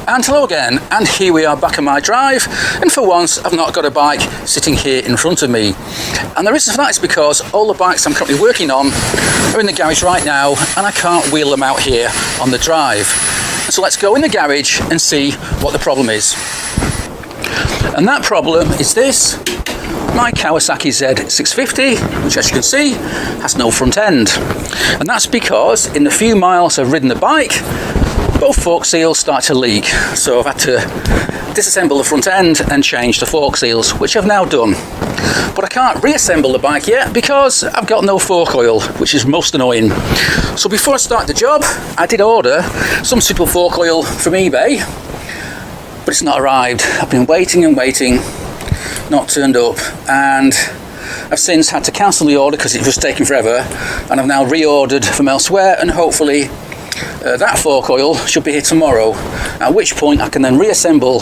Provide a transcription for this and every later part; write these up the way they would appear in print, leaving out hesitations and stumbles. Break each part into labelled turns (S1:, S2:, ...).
S1: And hello again, and here we are back on my drive, and for once I've not got a bike sitting here in front of me. And the reason for that is because all the bikes I'm currently working on are in the garage right now, and I can't wheel them out here on the drive. So let's go in the garage and see what the problem is. And that problem is this: my Kawasaki Z650, which as you can see has no front end. And that's because in the few miles I've ridden the bike, both fork seals start to leak. So I've had to disassemble the front end and change the fork seals, which I've now done. But I can't reassemble the bike yet because I've got no fork oil, which is most annoying. So before I start the job, I did order some suitable fork oil from eBay, but it's not arrived. I've been waiting and waiting, not turned up, and I've since had to cancel the order because it was taking forever, and I've now reordered from elsewhere, and hopefully that fork oil should be here tomorrow, at which point I can then reassemble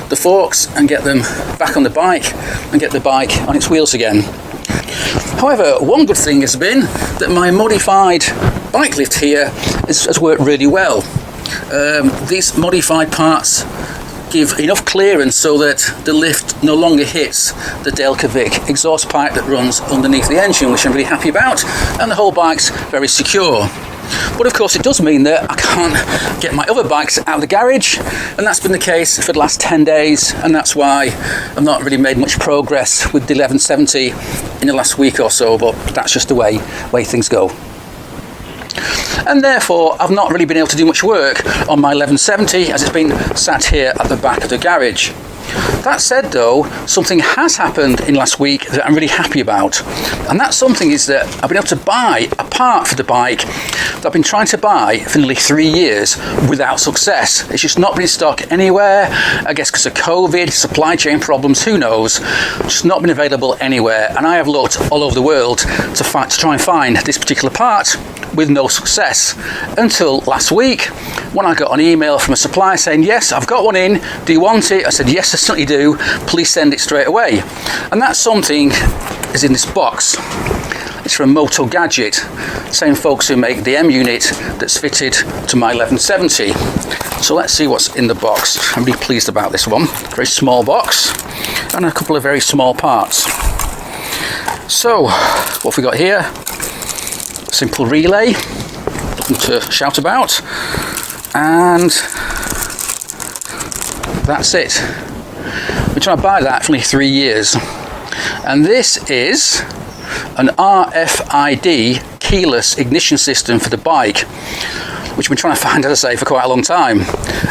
S1: the forks and get them back on the bike and get the bike on its wheels again. However, one good thing has been that my modified bike lift here has worked really well. These modified parts give enough clearance so that the lift no longer hits the Delcovic exhaust pipe that runs underneath the engine, which I'm really happy about, and the whole bike's very secure. But of course it does mean that I can't get my other bikes out of the garage, and that's been the case for the last 10 days, and that's why I've not really made much progress with the 1170 in the last week or so, but that's just the way things go. And therefore I've not really been able to do much work on my 1170 as it's been sat here at the back of the garage. That said though, something has happened in last week that I'm really happy about, and that something is that I've been able to buy a part for the bike that I've been trying to buy for nearly 3 years without success. It's just not been in stock anywhere, I guess because of COVID, supply chain problems, who knows, just not been available anywhere, and I have looked all over the world to try and find this particular part with no success, until last week when I got an email from a supplier saying, yes, I've got one in, do you want it? I said, yes, I certainly do, please send it straight away. And that something is in this box. It's from Moto Gadget, same folks who make the M unit that's fitted to my 1170. So let's see what's in the box. I'm really pleased about this one. Very small box and a couple of very small parts. So what have we got here? Simple relay, nothing to shout about, and that's it. I've been trying to buy that for nearly 3 years, and this is an RFID keyless ignition system for the bike, which I've been trying to find, as I say, for quite a long time.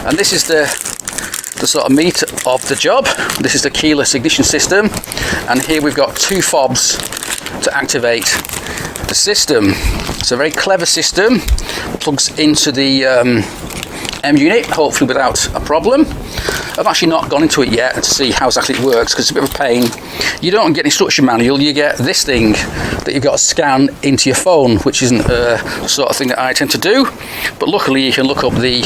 S1: And this is the sort of meat of the job. This is the keyless ignition system, and here we've got 2 fobs to activate the system. It's a very clever system, plugs into the M unit, hopefully without a problem. I've actually not gone into it yet to see how exactly it works because it's a bit of a pain. You don't get an instruction manual, you get this thing that you've got to scan into your phone, which isn't the sort of thing that I tend to do, but luckily you can look up the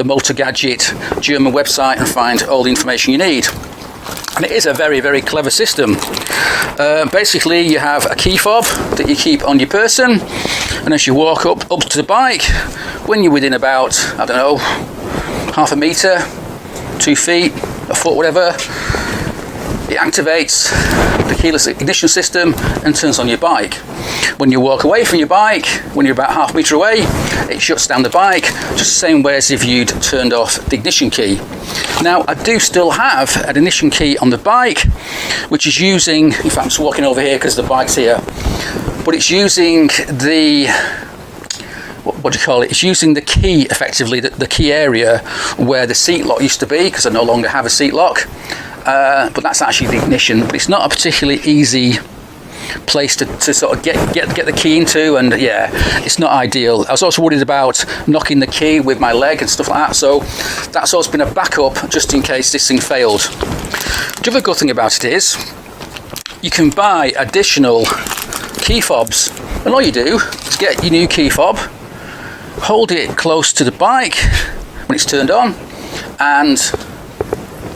S1: Moto Gadget German website and find all the information you need. And it is a very, very clever system. Basically you have a key fob that you keep on your person, and as you walk up to the bike, when you're within about, I don't know, half a metre, 2 feet, a foot, whatever, it activates the keyless ignition system and turns on your bike. When you walk away from your bike, when you're about half a metre away, it shuts down the bike, just the same way as if you'd turned off the ignition key. Now, I do still have an ignition key on the bike, which is using, in fact I'm just walking over here because the bike's here, but it's using the, what do you call it? It's using the key, effectively, the key area where the seat lock used to be, because I no longer have a seat lock. But that's actually the ignition. But it's not a particularly easy place to sort of get the key into, and yeah, it's not ideal. I was also worried about knocking the key with my leg and stuff like that, so that's always been a backup just in case this thing failed. The other good thing about it is you can buy additional key fobs, and all you do is get your new key fob, hold it close to the bike when it's turned on, and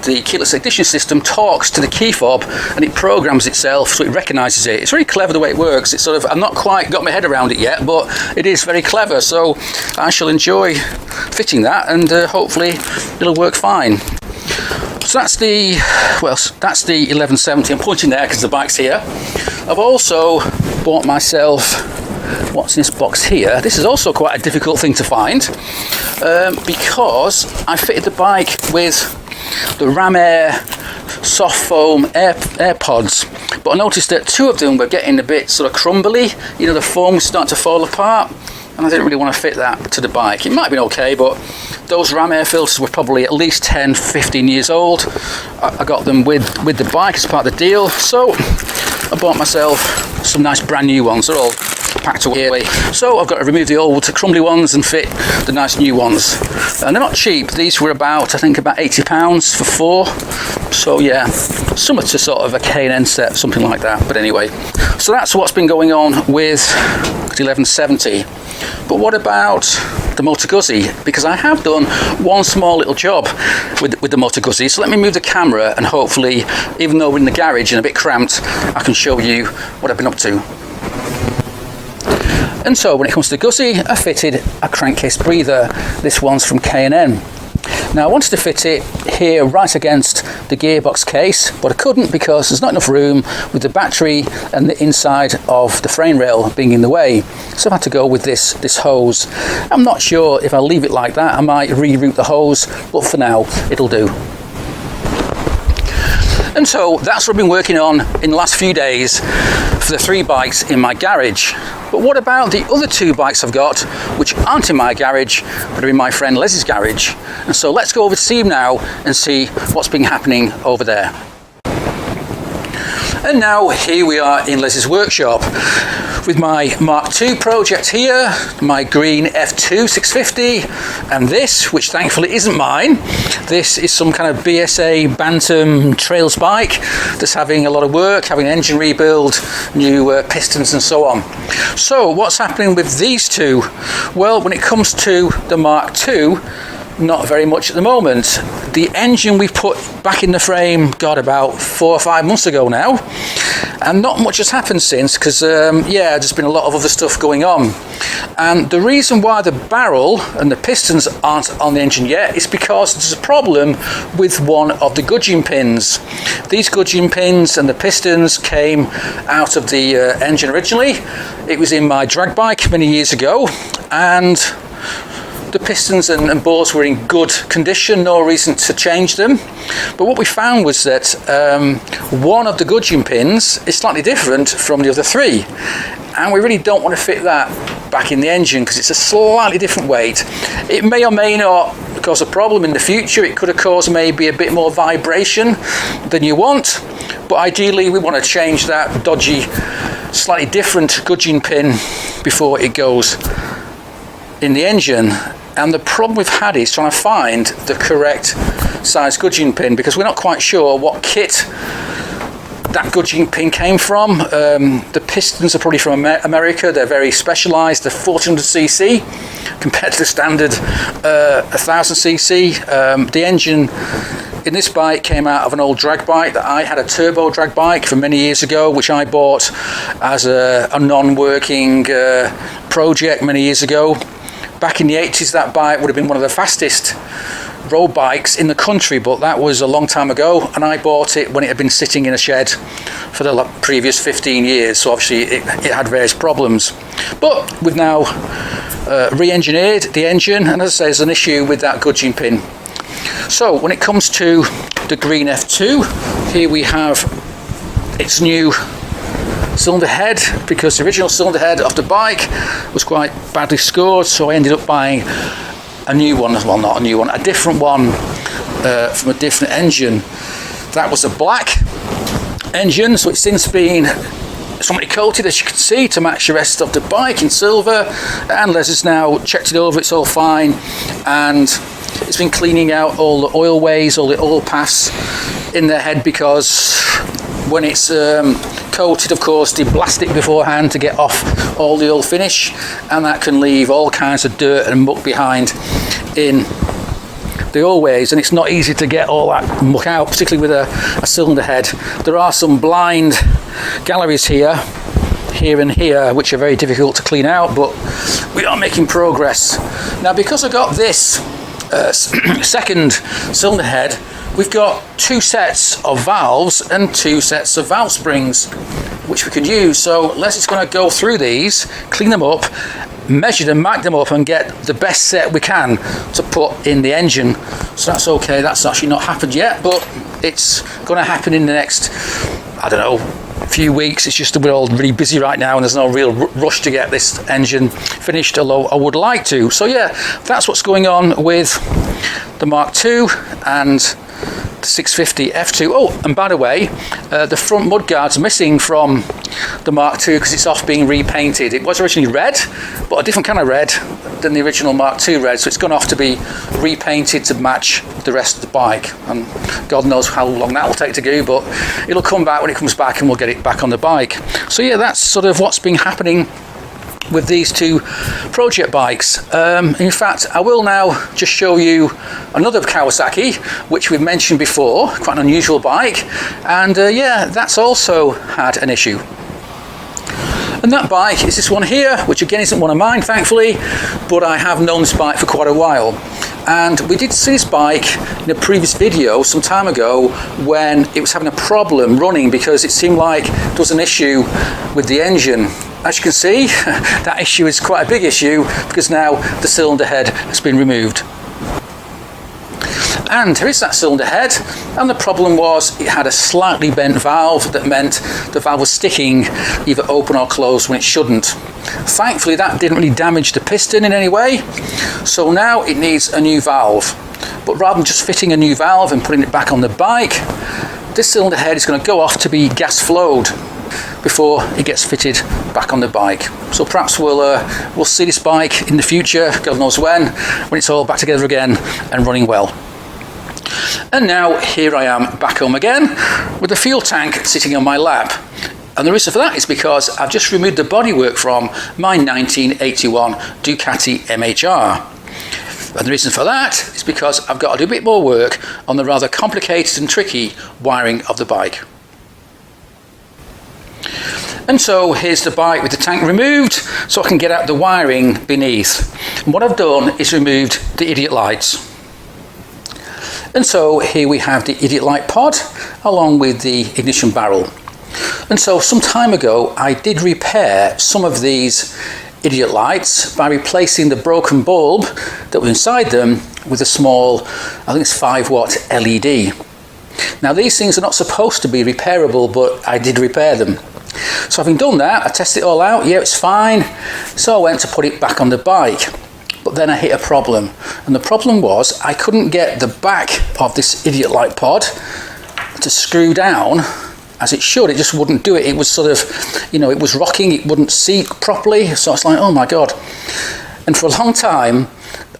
S1: the keyless ignition system talks to the key fob and it programs itself so it recognises it. It's very clever the way it works. It's sort of, I've not quite got my head around it yet, but it is very clever, so I shall enjoy fitting that, and hopefully it'll work fine. So that's the 1170. I'm pointing there because the bike's here. I've also bought myself, what's in this box here? This is also quite a difficult thing to find because I fitted the bike with the Ram Air soft foam AirPods, but I noticed that two of them were getting a bit sort of crumbly. You know, the foam was starting to fall apart, and I didn't really want to fit that to the bike. It might have been okay, but those Ram Air filters were probably at least 10-15 years old. I got them with the bike as part of the deal, so I bought myself some nice brand new ones. They're all packed away, so I've got to remove the old crumbly ones and fit the nice new ones, and they're not cheap. These were I think about £80 for 4, so yeah, similar to sort of a K&N set, something like that. But anyway, so that's what's been going on with the 1170. But what about the Moto Guzzi? Because I have done one small little job with the Moto Guzzi, so let me move the camera, and hopefully, even though we're in the garage and a bit cramped, I can show you what I've been up to. And so when it comes to the Guzzi, I fitted a crankcase breather. This one's from K&N. Now I wanted to fit it here right against the gearbox case, but I couldn't because there's not enough room with the battery and the inside of the frame rail being in the way. So I had to go with this hose. I'm not sure if I'll leave it like that. I might reroute the hose, but for now it'll do. And so that's what I've been working on in the last few days for the 3 bikes in my garage. But what about the other 2 bikes I've got, which aren't in my garage, but are in my friend Les's garage? And so let's go over to see him now and see what's been happening over there. And now here we are in Les's workshop with my Mark II project here, my green F2 650, and this, which thankfully isn't mine. This is some kind of BSA Bantam Trails bike that's having a lot of work, having an engine rebuild, new pistons and so on. So what's happening with these 2? Well, when it comes to the Mark II, not very much at the moment. The engine we put back in the frame, about 4 or 5 months ago now, and not much has happened since because there's been a lot of other stuff going on. And the reason why the barrel and the pistons aren't on the engine yet is because there's a problem with one of the gudgeon pins. These gudgeon pins and the pistons came out of the engine originally. It was in my drag bike many years ago, and the pistons and bores were in good condition, no reason to change them. But what we found was that one of the gudgeon pins is slightly different from the other 3, and we really don't want to fit that back in the engine because it's a slightly different weight. It may or may not cause a problem in the future. It could have caused maybe a bit more vibration than you want, but ideally we want to change that dodgy, slightly different gudgeon pin before it goes in the engine. And the problem we've had is trying to find the correct size gudgeon pin, because we're not quite sure what kit that gudgeon pin came from. The pistons are probably from America. They're very specialised. They're 1400cc compared to the standard 1000cc. The engine in this bike came out of an old drag bike that I had, a turbo drag bike from many years ago, which I bought as a non-working project many years ago. Back in the 80s, that bike would have been one of the fastest road bikes in the country, but that was a long time ago, and I bought it when it had been sitting in a shed for the previous 15 years, so obviously it had various problems. But we've now re-engineered the engine, and as I say, there's an issue with that gudgeon pin. So when it comes to the green F2, here we have its new cylinder head, because the original cylinder head of the bike was quite badly scored, so I ended up buying a new one. Well, not a new one, a different one from a different engine. That was a black engine, so it's since been somebody coated, as you can see, to match the rest of the bike in silver, and Les has now checked it over, it's all fine, and it's been cleaning out all the oil ways, all the oil paths in the head, because when it's coated, of course, they blast it beforehand to get off all the oil finish, and that can leave all kinds of dirt and muck behind in they always, and it's not easy to get all that muck out, particularly with a cylinder head. There are some blind galleries here and here, which are very difficult to clean out, but we are making progress. Now, because I got this second cylinder head, we've got 2 sets of valves and 2 sets of valve springs, which we can use. So Les is going to go through these, clean them up, measure them, mark them up, and get the best set we can to put in the engine. So that's okay. That's actually not happened yet, but it's going to happen in the next, I don't know, few weeks. It's just that we're all really busy right now and there's no real rush to get this engine finished, although I would like to. So yeah, that's what's going on with the Mark II and the 650 F2. Oh, and by the way, the front mudguard's missing from the Mark II because it's off being repainted. It was originally red, but a different kind of red than the original Mark II red, so it's gone off to be repainted to match the rest of the bike, and God knows how long that will take to do, but it'll come back when it comes back and we'll get it back on the bike. So yeah, that's sort of what's been happening with these 2 project bikes. In fact, I will now just show you another Kawasaki, which we've mentioned before, quite an unusual bike, and yeah, that's also had an issue. And that bike is this one here, which again isn't one of mine, thankfully, but I have known this bike for quite a while. And we did see this bike in a previous video some time ago when it was having a problem running because it seemed like there was an issue with the engine. As you can see, that issue is quite a big issue because now the cylinder head has been removed. And here is that cylinder head, and the problem was it had a slightly bent valve that meant the valve was sticking either open or closed when it shouldn't. Thankfully that didn't really damage the piston in any way, so now it needs a new valve. But rather than just fitting a new valve and putting it back on the bike, this cylinder head is going to go off to be gas flowed before it gets fitted back on the bike. So perhaps we'll see this bike in the future, God knows when it's all back together again and running well. And now here I am back home again with the fuel tank sitting on my lap. And the reason for that is because I've just removed the bodywork from my 1981 Ducati MHR. And the reason for that is because I've got to do a bit more work on the rather complicated and tricky wiring of the bike. And so here's the bike with the tank removed so I can get out the wiring beneath. And what I've done is removed the idiot lights. And so here we have the idiot light pod along with the ignition barrel. And so some time ago I did repair some of these idiot lights by replacing the broken bulb that was inside them with a small, I think it's 5-watt LED. Now these things are not supposed to be repairable, but I did repair them. So having done that, I tested it all out, yeah, it's fine. So I went to put it back on the bike. But then I hit a problem, and the problem was I couldn't get the back of this idiot light pod to screw down as it should. It just wouldn't do it. It was sort of, you know, it was rocking, it wouldn't seat properly, so it's like, oh my God. And for a long time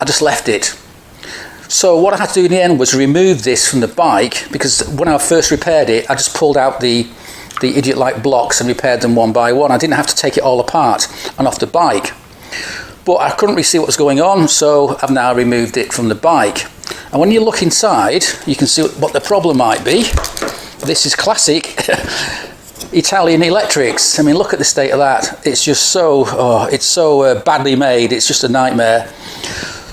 S1: I just left it. So what I had to do in the end was remove this from the bike, because when I first repaired it I just pulled out the idiot light blocks and repaired them one by one. I didn't have to take it all apart and off the bike. But I couldn't really see what was going on, so I've now removed it from the bike. And when you look inside, you can see what the problem might be. This is classic Italian electrics. I mean, look at the state of that. It's just so, badly made. It's just a nightmare.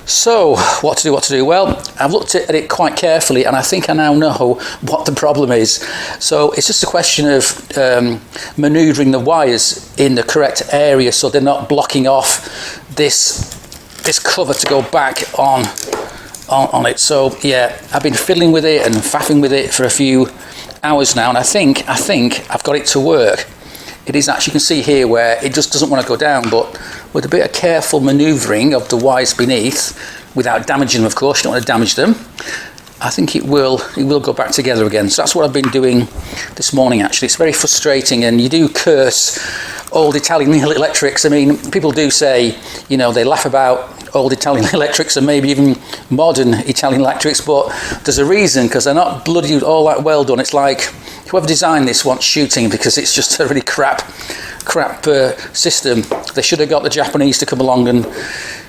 S1: So, what to do? Well, I've looked at it quite carefully and I think I now know what the problem is. So, it's just a question of manoeuvring the wires in the correct area so they're not blocking off this cover to go back on it. So, yeah, I've been fiddling with it and faffing with it for a few hours now, and I think I've got it to work. It is actually, you can see here where it just doesn't want to go down, but with a bit of careful manoeuvring of the wires beneath, without damaging them, of course, you don't want to damage them, I think it will go back together again. So that's what I've been doing this morning, actually. It's very frustrating, and you do curse old Italian electrics. I mean, people do say, you know, they laugh about old Italian electrics and maybe even modern Italian electrics, but there's a reason, because they're not bloody all that well done. It's like whoever designed this wants shooting, because it's just a really crap system. They should have got the Japanese to come along and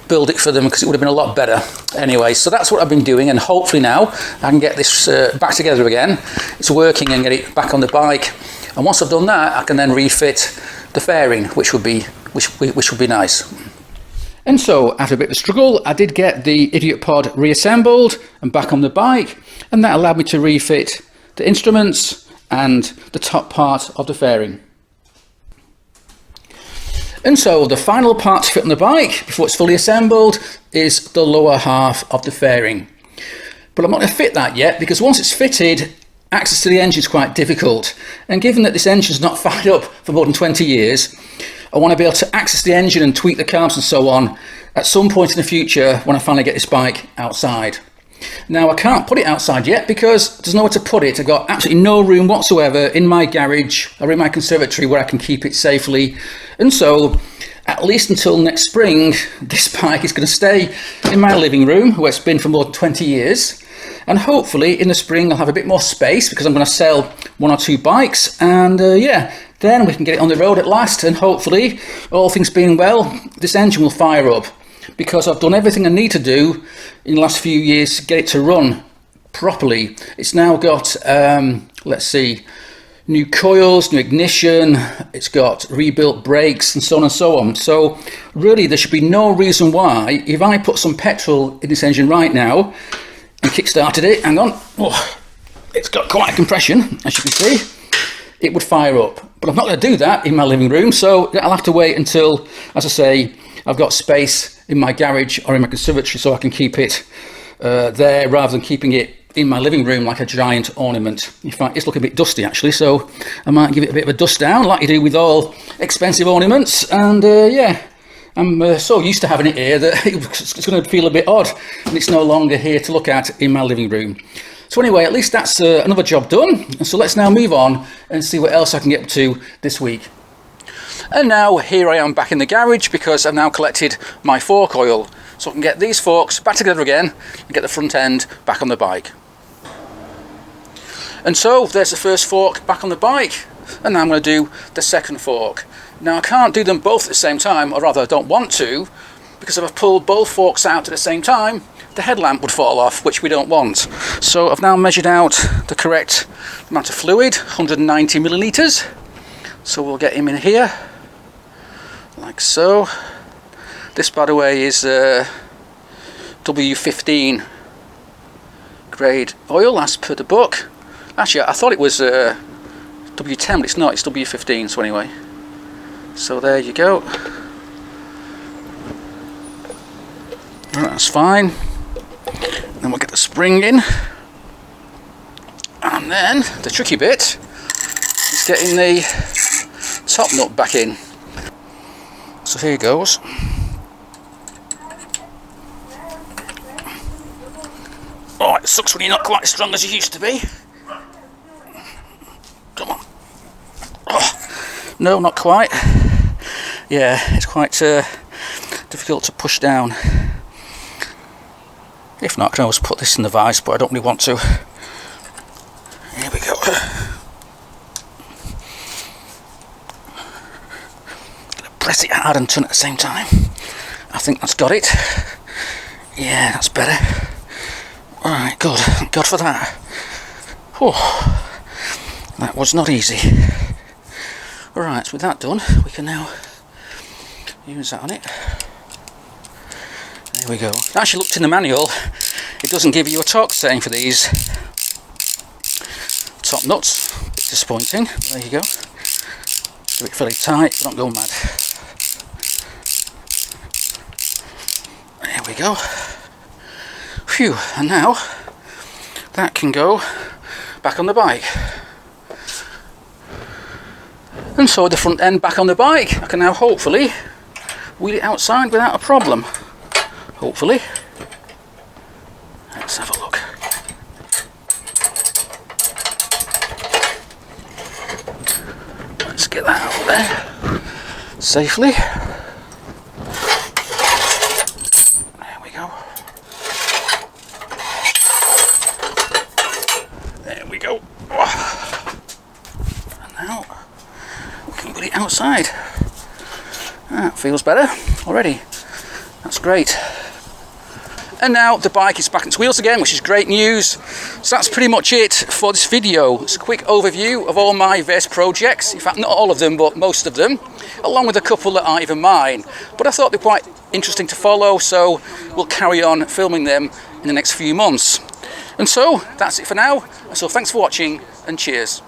S1: build it for them because it would have been a lot better. Anyway, so that's what I've been doing, and hopefully now I can get this back together again. It's working, and get it back on the bike. And once I've done that, I can then refit the fairing, which would be nice. And so, after a bit of a struggle, I did get the Idiot Pod reassembled and back on the bike, and that allowed me to refit the instruments and the top part of the fairing. And so the final part to fit on the bike before it's fully assembled is the lower half of the fairing. But I'm not going to fit that yet, because once it's fitted, access to the engine is quite difficult. And given that this engine is not fired up for more than 20 years, I want to be able to access the engine and tweak the carbs and so on at some point in the future when I finally get this bike outside. Now, I can't put it outside yet because there's nowhere to put it. I've got absolutely no room whatsoever in my garage or in my conservatory where I can keep it safely. And so, at least until next spring, this bike is going to stay in my living room where it's been for more than 20 years. And hopefully in the spring I'll have a bit more space because I'm going to sell 1 or 2 bikes. And yeah, then we can get it on the road at last. And hopefully, all things being well, this engine will fire up. Because I've done everything I need to do in the last few years to get it to run properly. It's now got, let's see, new coils, new ignition, it's got rebuilt brakes and so on and so on. So really there should be no reason why, if I put some petrol in this engine right now and kick-started it, hang on, oh, it's got quite a compression, as you can see, it would fire up. But I'm not going to do that in my living room, so I'll have to wait until, as I say, I've got space in my garage or in my conservatory so I can keep it there rather than keeping it in my living room like a giant ornament. In fact, it's looking a bit dusty actually, so I might give it a bit of a dust down like you do with all expensive ornaments. And yeah, I'm so used to having it here that it's going to feel a bit odd and it's no longer here to look at in my living room. So anyway, at least that's another job done. And so let's now move on and see what else I can get up to this week. And now here I am back in the garage because I've now collected my fork oil. So I can get these forks back together again and get the front end back on the bike. And so there's the first fork back on the bike, and now I'm going to do the second fork. Now I can't do them both at the same time, or rather I don't want to, because if I've pulled both forks out at the same time, the headlamp would fall off, which we don't want. So I've now measured out the correct amount of fluid, 190 millilitres. So we'll get him in here, like so. This, by the way, is W15 grade oil, as per the book. Actually, I thought it was W10, but it's not, it's W15, so anyway. So there you go. That's fine. Then we'll get the spring in. And then, the tricky bit is getting the top nut back in. So here goes. Oh, it sucks when you're not quite as strong as you used to be. Come on. Oh, no, not quite. Yeah, it's quite difficult to push down. If not, I can always put this in the vise, but I don't really want to. Here we go. Gonna press it hard and turn at the same time. I think that's got it. Yeah, that's better. Alright, good. Thank God for that. Whew. That was not easy. Alright, so with that done, we can now use that on it. There we go. I actually looked in the manual. It doesn't give you a torque setting for these top nuts. A bit disappointing. There you go. Do it fairly tight, don't go mad. There we go. Phew, and now that can go back on the bike. And so the front end back on the bike, I can now hopefully wheel it outside without a problem. Hopefully. Let's have a look. Let's get that out there safely. There we go. There we go. And now we can put it outside. That feels better already. That's great. And now the bike is back on its wheels again, which is great news. So that's pretty much it for this video. It's a quick overview of all my various projects. In fact, not all of them, but most of them, along with a couple that aren't even mine. But I thought they're quite interesting to follow, so we'll carry on filming them in the next few months. And so that's it for now. So thanks for watching, and cheers.